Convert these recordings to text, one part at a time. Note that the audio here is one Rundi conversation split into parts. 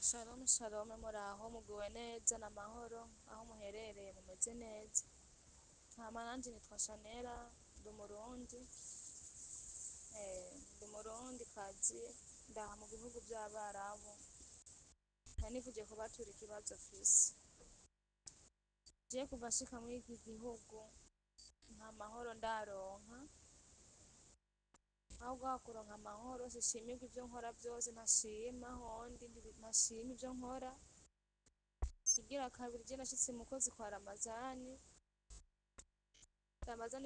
Shalom shalom muraho muguwe neza n'amahoro aho muherereye mumeze neza. Hama nanje nitwa Shanera ndi umurundi kazi ndaha mu bihugu by'Abarabu. Nanifuje kubatura ikibazo fisi. Je kuva nshika muri iki gihugu nta mahoro ndaronka, aho kuronka amahoro sishimirwa ivyo nkora byose, ntashima hondi ntashima ivyo nkora. Igira kabiri je nashitse mukozi kwa Ramazani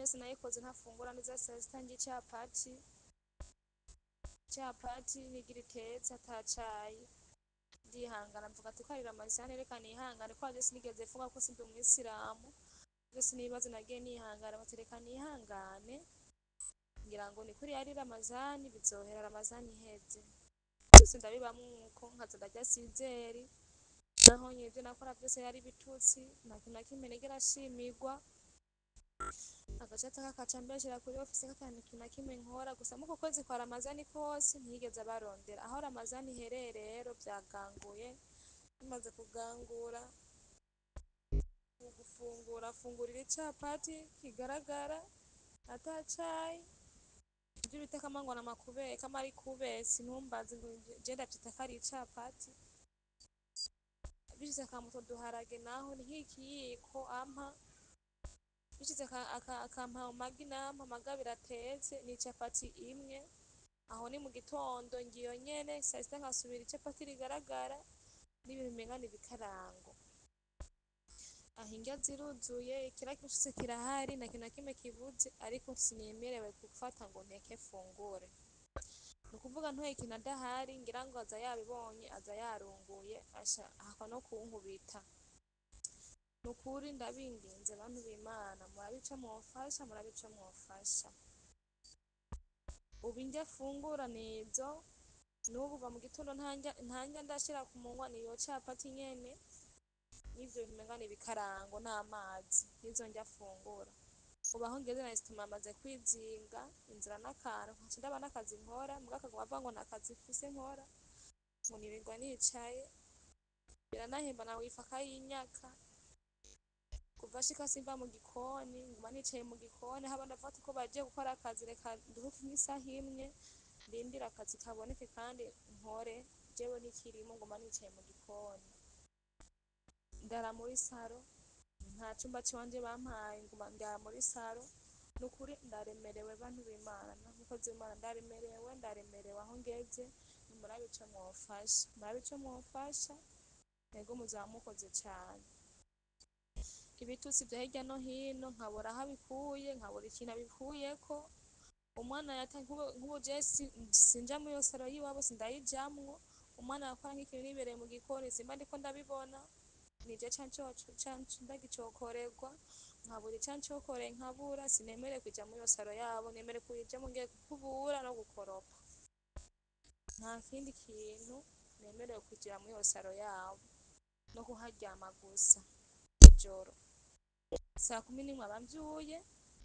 yose nayikoze ntafungura neza, saa sita ndya icapati nigira itetse atacayi, ndihangana mvuga ati ko ari Ramazani reka nihangane ko aje sinigeze mfunga ko sindi umwisilamu, byose nibazo nagiye nihangana bati reka nihangane ngira ngo ni kuri yari Ramazani bizohera Ramazani iheze. Byose ndabibamwo nkaza ndarya sizeri, naho nyivyo nakora byose yari bitutsi, nta kintu na kimwe nigera shimirwa. Agacata kakaca mbeshera kuri ofisi katanu kintu na kimwe nkora, gusa muko kwezi kwa Ramazani kose ntiyigeze abarondera. Aho Ramazani iherereye rero vyaganguye, bimaze kugangura fungurira icapati kigaragara atacayi, ivyo bita kamangwa na makube kama ari kube sinumbazi ngo je ndavyita ko ari icapati. Bishize akamuto duharage naho ni nk'ikiyiko ampa, bishize akampa amagi nampa amagabiri atetse ni icapati imwe. Aho ni mu gitondo ngiyo nyene, saa sita nkasubira icapati rigaragara n'ibintu umenga ni ibikarango. Aho indya ziruzuye, kira cyose kirahari, nta kintu na kimwe kibuze, ariko sinemerewe gufata ngo nteke fungure. Nukuvuga ntoye ikintu adahari ngira ngo aza yabibonye, aza yarunguye asha hako no kunkubita. Nukuri ndabinginze bantu b'Imana murabica mwofasha. Ubu indya fungura nizo, n'ubu va mu gitondo ntanja ndashira ku munwa niyo capati nyene, n'ivyo bimenga ni ibikarango n'amazi, nizo ndya fungura. Ubu aho ngeze na esitoma amaze kwizinga, inzira n'akantu nkaca ndaba n'akazi nkora, muga akaguma avuga ngo nta kazi mfise nkora, ngo nirirwa nicaye, biranahemba na wifi akayinyaka. Kuva nshika simva mu gikoni, nguma nicaye mu gikoni, haba ndavuga ati ko bagiye gukora akazi reka nduhuke nk'isaha imwe, ndindire akazi kaboneke kandi nkore, jewe nikirimo nguma nicaye mu gikoni. Ndara muri saro, nta cumba ciwanje bampaye, nguma ndara muri saro. Nukuri ndaremerewe bantu b'Imana, mukozi w'Imana ndaremerewe aho ngeze, nimurabe ico mwofasha, ego muzaba mukoze cane. Ibitutsi vya hirya no hino nkabura aho abikuye, nkabura ikintu abikuyeko. Umwana nk'ubu je sinja muri iyo saro yiwabo sindayijamwo, umwana yakora nk'ikintu nibereye mu gikoni simba ndiko ndabibona, nije ndagicokorerwa, nkabura icancokoreye nkabura, sinemerewe kuja muri iyo saro yabo, nemerewe kuyijamwo ngiye gukubura no gukoropa. Nta kindi kintu nemerewe kugira muri iyo saro yabo, no kuharyama gusa ijoro. Saa 11 abamvyuye,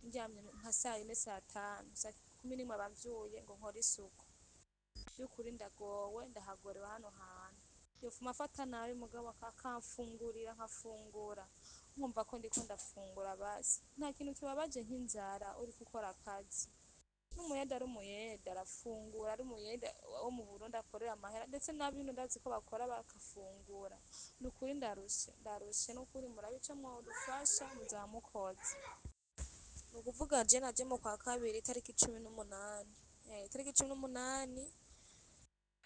ndyamye nka saa 4 saa 5, saa 11 abamvyuye ngo nkore isuku. Byukuri ndagowe, ndahagorewe hano hantu. Yofuma afata nabi mugabo akamfungurira nkafungura, nkumva ko ndiko ndafungura basi. Nta kintu kibabaje nk'inzara uriko ukora akazi. N'umuyede ari umuyede arafungura, ari umuyede wo mu Burundi akorera amahera, ndetse n'abino ndazi ko bakora bakafungura. Nukuri ndarushe nukuri murabe ico mwodufasha muzaba mukoze. Nukuvuga je naje mu kwa kabiri itariki 18. Itariki 18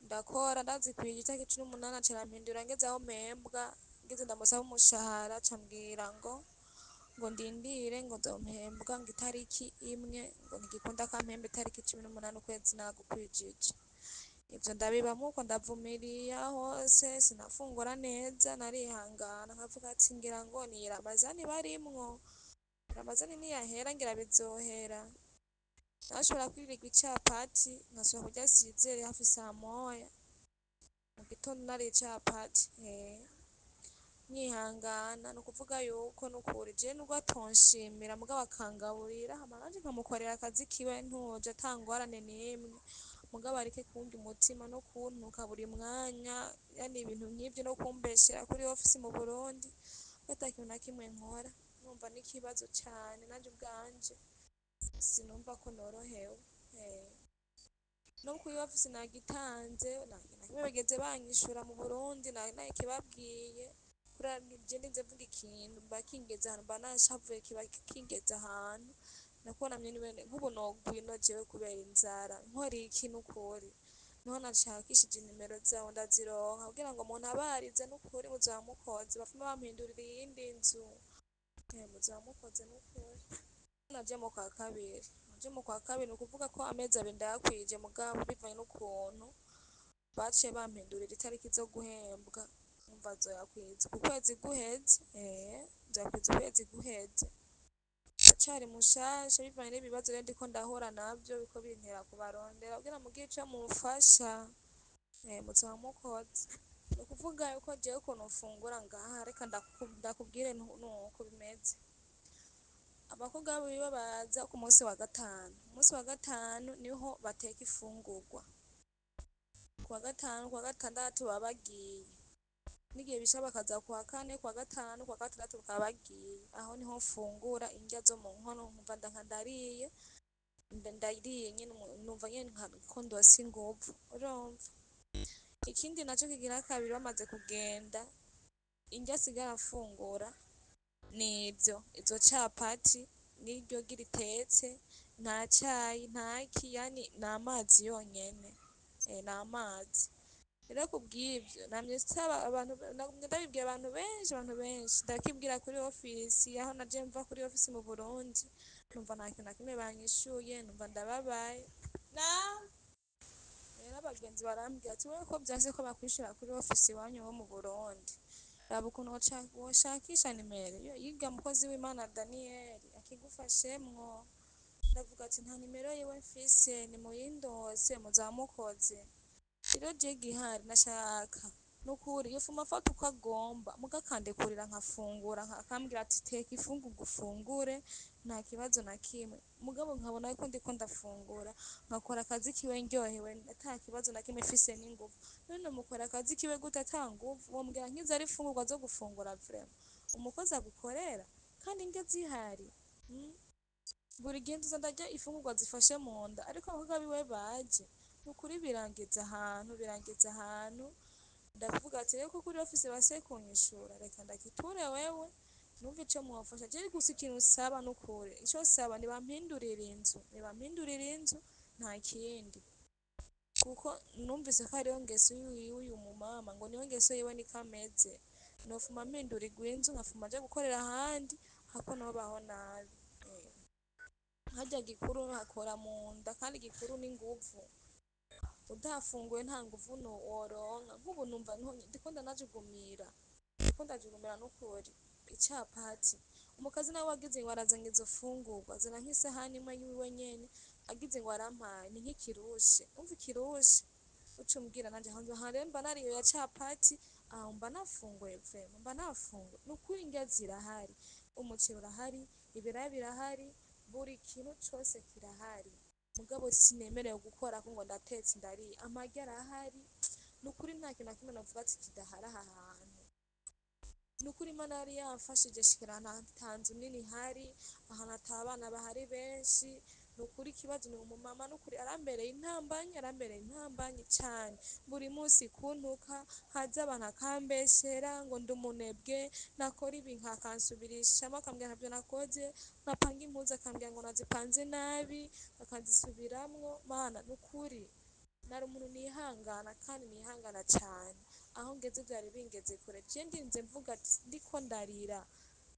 ndakora ndazikwiye, itariki 18 aca arampindura ngeze aho mpembwa, ngeze ndamusaba umushahara aca ambwira ngo ndindire ngo nzompembwa ngo itariki 1, ngo ntigikunda kampemba itariki 18 ukwezi nagukwijije. Ivyo ndabibamwo uko ndavumiriya hose, sinafungura neza, narihangana nkavuga ati ngira ngo ni Ramazani barimwo, Ramazani niyahera ngira bizohera. Nashobora kwirirwa icapati, nkasubira kurya sizeri hafi saa moya, mu gitondo nariye icapati. Nkihangana, nukuvuga yuko nukuri je nubwo atonshimira mugabo akangaburira, hama nanje nkamukorera akazi kiwe ntuje ata ngorane n'imwe, mugabo areke kundya umutima no kuntuka buri mwanya, yani ibintu nk'ibyo no kumbeshera kuri ofisi mu Burundi atakintu na kimwe nkora, numva n'ikibazo cyane nanjye ubwanje sinumva ko norohewe. No kuri ofisi nagitanze nakimwe bageze banyishura mu Burundi nakibabwiye kuri je ndinze mvuga ikintu bakingeze ahantu banashavuye kiba kingeze ahantu nakonamye niwe nk'ubu nogwino jewe kubera inzara nkora iki n'ukuri niho nashakishije inimero zawe ndazironka kugira ngo umuntu abarize n'ukuri muzamukoze bapfume bampindurira iyindi nzu muzamukoze n'ukuri. Naje mu kwa kabiri ni ukuvuga ko amezi abiri ndayakwije mugabo bivanye n'ukuntu baciye bampindurira itariki zo guhembwa umva nzoyakwiza ku kwezi guheze nzoyakwiza ukwezi guheze ndacari mushasha bivanye n'ibibazo rero ndiko ndahura navyo biko bintera kubarondera kugira mugire ico mumfasha muzoba mukoze. Ni ukuvuga yuko jewe ukuntu mfungura ngaha reka ndakubwire nuko bimeze. Abakobwa biwe baza ku munsi wa gatanu, umunsi wa gatanu niho bateka ifungurwa, kuwa gatanu kuwa gatandatu baba bagiye, n'igihe bisha bakaza kuwa kane kuwa gatanu kuwa gatandatu bakaba bagiye, aho niho mfungura indya zo mu nkono nkumva ndariye nyene numva nyene ko ndose inguvu urumva. Ikindi naco kigira kabiri bamaze kugenda indya sigara mfungura nivyo izo capati n'iryo gi ritetse nta cayi ntaki yani n'amazi yonyene n'amazi. Rero kubw'ivyo namye nsaba abantu ndabibwiye abantu benshi ndakibwira kuri ofisi aho naje mva kuri ofisi mu Burundi numva nta kintu na kimwe banyishuye numva ndababaye rero abagenzi barambwira ati wewe ko vyanse ko bakwishura kuri ofisi iwanyu wo mu Burundi raba ukuntu woshakisha nimero yiga mukozi w'Imana Daniyeli akigufashemwo. Ndavuga ati nta nimero yiwe mfise nimuyindose muzamukoze. Rero je gihari nashaka nukuri yofuma afata uko agomba mugakandekurira nkafungura akambwira ati teka ifungurwa ufungure nta kibazo na kimwe mugabo nkabona yuko ndiko ndafungura nkakora akazi kiwe ndyohewe ata kibazo na kimwe mfise n'inguvu. None mukora akazi kiwe gute ata nguvu wombwira nkizo ari ifungurwa zo gufungura vraiment umukozi agukorera kandi indya zihari buri gihe nzoza ndarya ifungurwa zifashe mu nda ariko abakobwa biwe baje nukuri birangiza ahantu ndavuga ati rero ko kuri ofisi base kunyishura reka ndagiture wewe numva ico mwofasha je gusa ikintu saba nukuri ico saba nibampindurira inzu nta kindi kuko numvise ko hariho ngeso y'uyu mumama ngo niyo ngeso yiwe niko ameze nofuma mpindurirwa inzu nkafuma nja gukorera ahandi hako nobaho nabi. Harya gikuru hakora mu nda kandi gikuru n'inguvu udafunguye nta nguvu woronka nk'ubu numva ndiko ndajugumira n'ukuri icapati umukazi nawe wagize ngo arazanye izo fungurwa azana nk'isahani imwe yiwe nyene agize ngo arampaye ni nk'ikirushe umva ikirushe uca umbwira nanje rero mba nariyo ya capati aho mba nafunguye vraiment mba nafunguye nukuri indya zirahari umuceri urahari ibiraya birahari buri kintu cose kirahari mugabo sinemerewe gukora ko ngo ndatetse ndariye amagi arahari nukuri nta kintu na kimwe navuga ati kidahari aha hantu nukuri Imana yari yamfashije shikira nta nzu nini hari ahantu ata abana bahari benshi nukuri ikibazo ni umumama nukuri arambereye intambanyi cane buri munsi kuntuka haza abantu akambeshera ngo ndi umunebwe nakora ibi nkakansubirishamo akambwira ntavyo nakoze nkapanga impuzu akambwira ngo nazipanze nabi akazisubiramwo mana nukuri nari umuntu nihangana kandi nihangana cane aho ngeze vyari bingeze kure je ndinze mvuga ati ndiko ndarira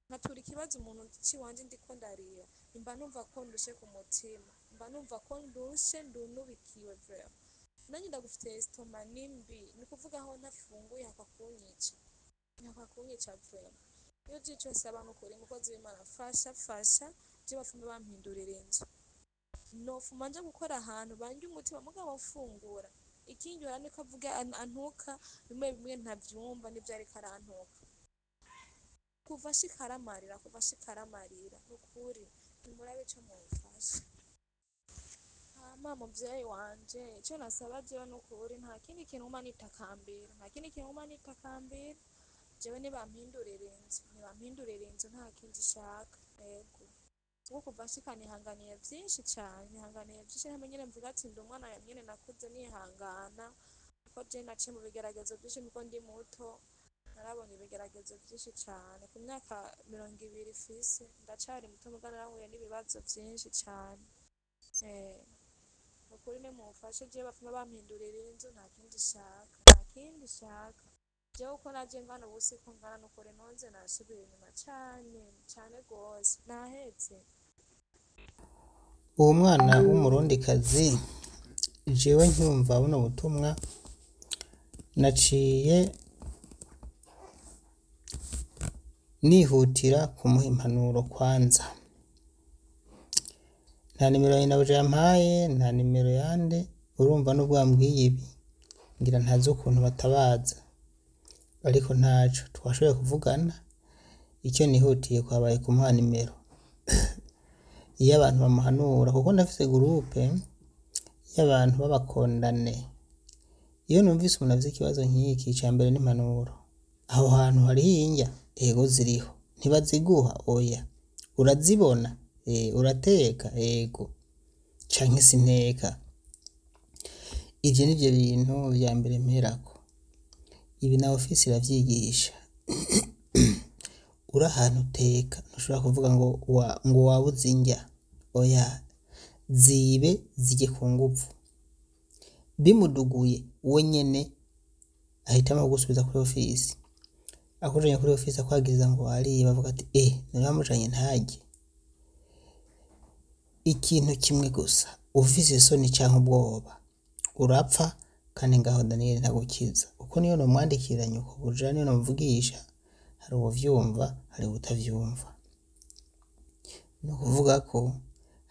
nkatura ikibazo umuntu ciwanje ndiko ndarira mba numva ko ndushe ku mutima mba numva ko ndushe ndunubikiwe vraiment nanjye ndagufitiye estoma nimbi ni kuvuga aho ntafunguye haka kunyica vraiment iyo je cose abantu kuri umukozi w'Imana fasha je bafume bampindurira inzu nofuma nja gukora ahantu banje umutima mugabo mfungura ikinjora niko avuga antuka bimwe ntavyumva n'ivyo ariko arantuka kuva shikaramarira nukuri nimurabe ico mumfasha muvyeyi wanje ico nasaba jewe n'ukuri nta kindi kintu nguma nitakambira jewe nibampindurira inzu nta kindi nshaka yego ubu kuva nshika nihanganiye vyinshi hamwe nyene mvuga ati ndi umwana nyene nakuze nihangana kuko je naciye mu bigeragezo vyinshi niko ndi muto narabonye ibigeragezo vyinshi cane ku myaka 20 fise ndacari muto mugana nahuye n'ibibazo vyinshi cane ukuri nimumfashe jewe bafuma bampindurira inzu nta kindi shaka jewe uko naje ngana ubu siko ngana nukuri nonze nasubira inyuma cane gose nahetse. Uwo mwana w'umurundikazi jewe nkumva buno butumwa naciye nihutira kumuha impanuro kwanza. Nta nimero yinabuja yampaye, nta nimero yande, urumva n'ubwo wambwiye ibi ngira ntazi ukuntu batabaza, ariko ntaco twashoboye kuvugana. Icyo nihutiye kwabaye kumuha nimero iyo abantu bamuhanura, kuko ndafise groupe y'abantu b'abakondane. Iyo numvise umuntu afise ikibazo nk'iki, ca mbere n'impanuro, aho hantu hari hinja ego ziriho, ntibaziguha oya, urazibona urateka ego canke sinteka. Ivyo nivyo bintu vya mbere mperako. Ibi na ofisi iravyigisha. Uri ahantu uteka ntushobora kuvuga ngo wabuze indya, oya, zibe zije ku nguvu. Bimuduguye we nyene ahitamo kugusubiza kuri ofisi, akujanye kuri ofisi akwagiriza ngo wariye, bavuga ati nari bamujanye ntarye. Ikintu kimwe gusa, ufise isoni canke ubwoba urapfa, kandi ngaho Daniel ntagukiza. Uko niyo nomwandikira nyuko buja, niyo nomvugisha, hari uvyumva hari utavyumva. No kuvuga ko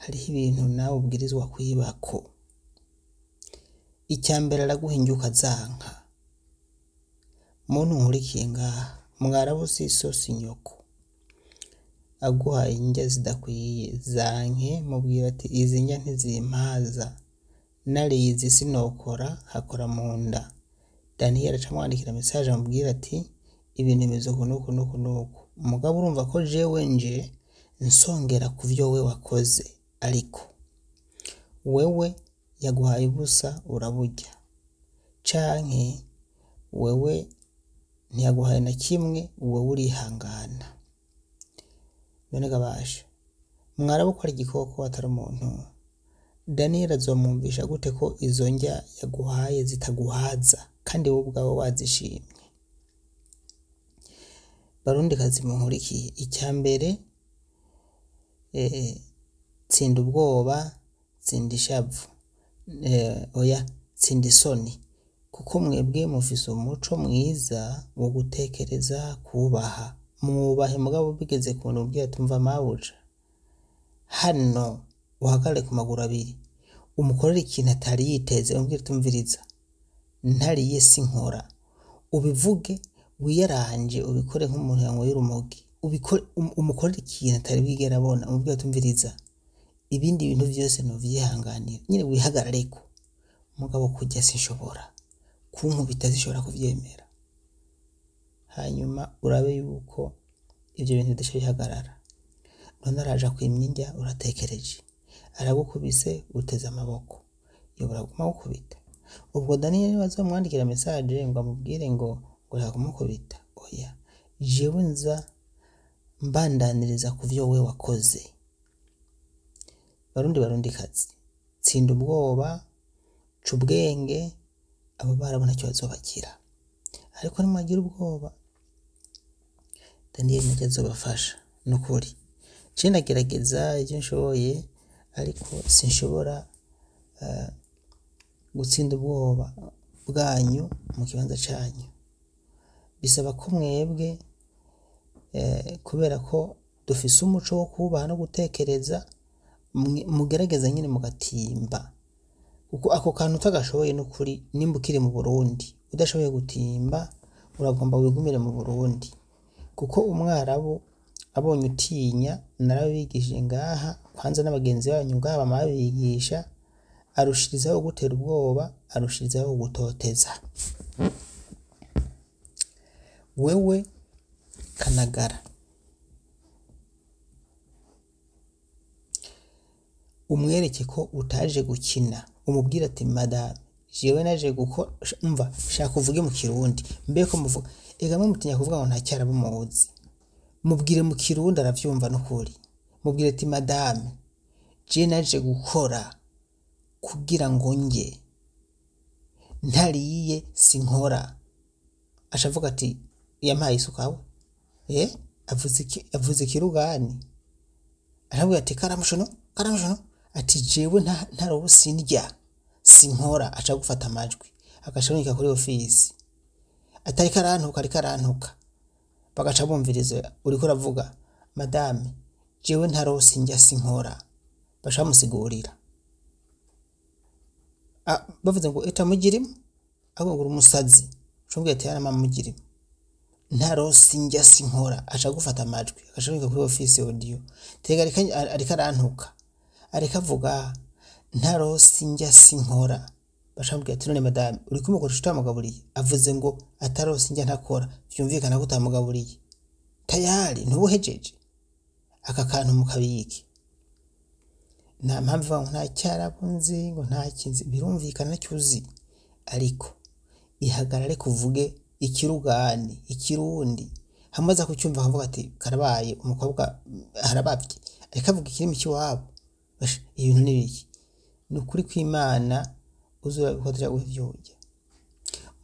hariho ibintu nawe ubwirizwa kwibako. Icyambere araguha injuka zanka, muntu nkurikiye ngaha mwarabu si sosi nyoko, aguha indya zidakwiye zanke, mubwira ati izi ndya ntizimpaza, narizi sinokora hakora munda. Daniel acamwandikira message amubwira ati ibintu bimeze uku nuku. Umugabo urumva ko jewe nje nsongera kuvyo we wakoze, ariko wewe yaguhaye ubusa uraburya, canke wewe ntiyaguhaye na kimwe, wewe urihangana. None gabasha mwarabu ko ari igikoko atari umuntu, Daniel azomwumvisha gute ko izo ndya yaguhaye zitaguhaza kandi wowe ubwawe wazishimye? Barundikazi munkurikiye, icyambere tsinda ubwoba, tsinda ishavu, tsinda isoni, kuko mwebwe mufise umuco mwiza wo gutekereza, kubaha. Mwubahe mugabo bigeze kuntu ubwira tumva mabuja hano uhagare ku maguru abiri, umukorera ikintu atari yiteze, umbwira tumviriza ntariye sinkora, ubivuge wiyaranje, ubikore nk'umuntu yangoye urumogi, ubikore umukorera ikintu atari bwigera abona, umbwira tumviriza ibindi bintu byose no vyihanganira, nyine wihagarareko. Mugabo kujya sinshobora, kunkubita zishobora kuvyemera. Hanyuma urabe yuko ivyo bintu bidasha bihagarara. None araja kwimyinjya uratekereje, aragukubise uteze amaboko, yobora guma gukubita. Ubwo Daniel bazamwandikira message ngo amubwire ngo kumukubita, oya, jewe nza mbandaniriza kuvyo we wakoze. Barundikazi, tsinda ubwoba, cubwenge, abo barabona cyo bazobakira. Ariko nimwagira ubwoba, Daniel nacyo azobafasha nukuri. Je ndagerageza ivyo nshoboye, ariko sinshobora gutsinda ubwoba bwanyu mu kibanza canyu. Bisaba ko mwebwe kubera ko dufise umuco wo kubaha no gutekereza, mugerageza nyine mugatimba. Kuko ako kantu utagashoboye nukuri, nimba ukiri mu Burundi udashoboye gutimba, uragomba wigumire mu Burundi. Kuko umwarabu abonye utinya, narabigishije ngaha kwanza n'abagenzi banyu ngaha bamabigisha, arushirizaho gutera ubwoba, arushirizaho gutoteza. Wewe Kanagara, umwereke ko utaje gukina, umubwira ati madame jewe naje gukora, umva shaka uvuge mu Kirundi, mbeko muvuga egamwe mutinya kuvuga ngo nta cyara bumuzi, mubwire mu Kirundi aravyumva n'ukuri, mubwire ati madame je naje gukora kugira ngo nge ntariye sinkora. Ashavuga ati yampaye isukawe avuze Kirugani, aravuga ati karamushono ati jewe ntarobo sindya sinkora. Aca gufata amajwi agashonika kuri office, atari karantuka bagaca bumviriza uriko uravuga madame jewe ntarobo sindya sinkora, bashamusigurira bavuze ngo eta mugirimo agongura umusazi, cumbwiye ati yana mugirimo ntaro sinjya sinkora. Aca gufata amajwi agashonika kuri office audio, tega ariko arantuka ariko avuga ntaro sinjya sinkora. Bashambwiye ati none madame uri kumukoresha utamugaburiye, avuze ngo ataro sinjya ntakora, byumvikana ko utamugaburiye tayari ntubuhejeje aka kantu mukabiki. Nta mpamvu ngo nta cyarabunzi ngo nta kinzi, birumvikana cyuzi, ariko ihagarare kuvuge Ikirugani Ikirundi, hamaza kucyumva akavuga ati karabaye umukobwa harababye, ariko avuga ikirimi cy'iwabo. Ibintu nibiki nukuri kw'Imana uzubikotra uvyujya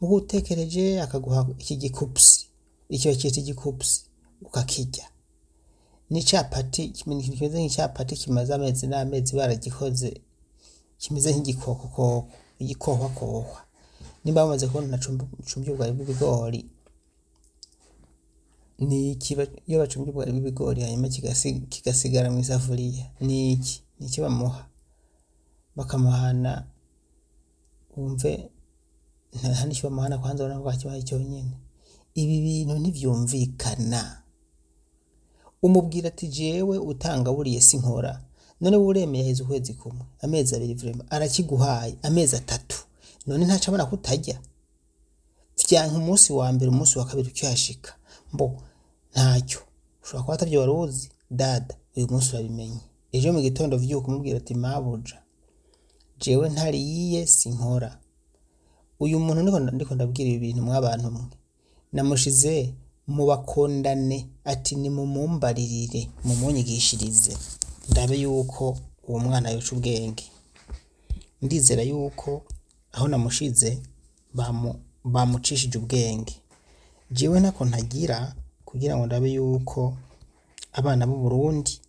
mu gutekereje akaguha iki gikupsi, icyo cyete igikupsi ukakijya ni capati kimeze nk'icyapati kimaze amezi n'amezi baragikoze, kimeze nk'igikoko igikohwa nimba bamaze kubona nacumbye ubwari bw'ibigori, ni kiba iyo bacumbye ubwari bw'ibigori hanyuma kigasigara mu isafuriya, ni iki bamuha bakamuhana, umve nta n'icyo bamuhana kwanza ubona ko kibaye cyonyine. Ibi bintu ntivyumvikana. Umubwira ati jewe utanga buriye sinkora, none uremeye heze ukwezi kumwe amezi 2 vraiment arakiguhaye amezi 3, none ntaca abona kutajya vyanka umunsi wa mbere umunsi wa kabiri ucyashika mbo ntacyo ushobora kuba atavyo waruzi dada uyu munsi urabimenye, ejo mu gitondo vyuko kumubwira ati mabuja jewe ntariye sinkora. Uyu muntu ndiko ndabwira ibi bintu mwabantu mwe namushize mu bakondane ati ni mumumbaririre mumunyigishirize ndabe yuko uwo mwana yoca ubwenge. Ndizera yuko aho namushize bamucishije ubwenge, jewe nako ntagira kugira ngo ndabe yuko abana b'u Burundi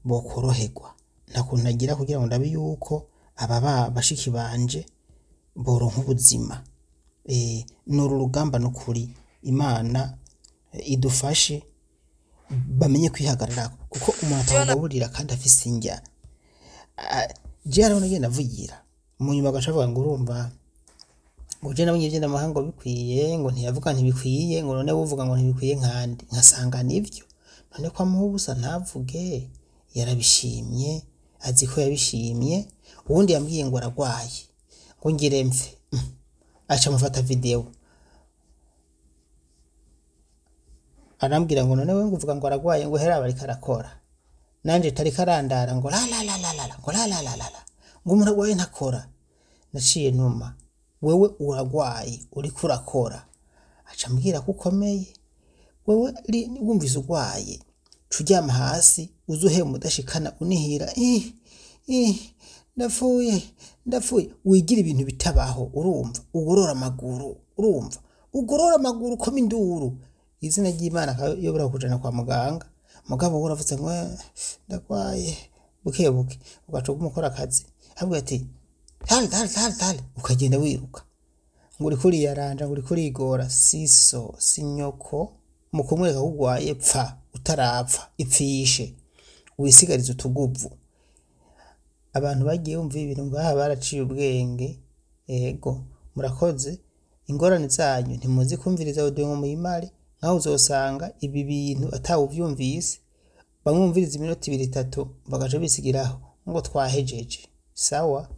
bokoroherwa, nako ntagira kugira ngo ndabe yuko aba bashiki banje boronka ubuzima. Nuru rugamba nukuri Imana idufashe bamenye kwihagarara, kuko umuntu atagaburira kandi afise injya. Je arabona genda vugira mu nyuma gashavuga ngo urumva uje nabo ngende amahango bikwiye ngo ntiyavuga ntibikwiye ngo none uvuga ngo ntibikwiye nkandi nkasanga nivyo, none kwa mubusa ntavuge yarabishimye azi ko yabishimye. Ubundi yambwiye ngo aragwaye ngo ngire mfe, acha mufata video arambwira ngo none we nguvuga ngo aragwaye ngo hera bari karakora, nanje tari karandara ngo la ngo la ngo muragwaye ntakora. Naciye numa wewe uragwaye uri kurakora, aca mbwira ko ukomeye wewe wumvise ugwaye curyama hasi uzuhe mudashikana unihira ndapfuye wigira ibintu bitabaho, urumva ugorora amaguru, urumva ugorora amaguru koma induru, izina ry'Imana yobora kujana kwa muganga mugabo uravuze ngo ndakwaye bukebuke ugaca umukora akazi habwe ati tal ukagenda wiruka ngo uri kuri yaranja ngo uri kuri igora siso sinyoko mukumwereka kugwaye pfa utarapfa ipfishe wisigariza utuguvu. Abantu bagiye umva ibintu ngaha baraciye ubwenge, ego murakoze. Ingorane zanyu ntimuzi kumviriza audio ngo muyimare, nkaho uzosanga ibi bintu atawuvyumvise bamwumviriza iminota 2-3 bagaje bisigiraho ngo twahejeje. Sawa.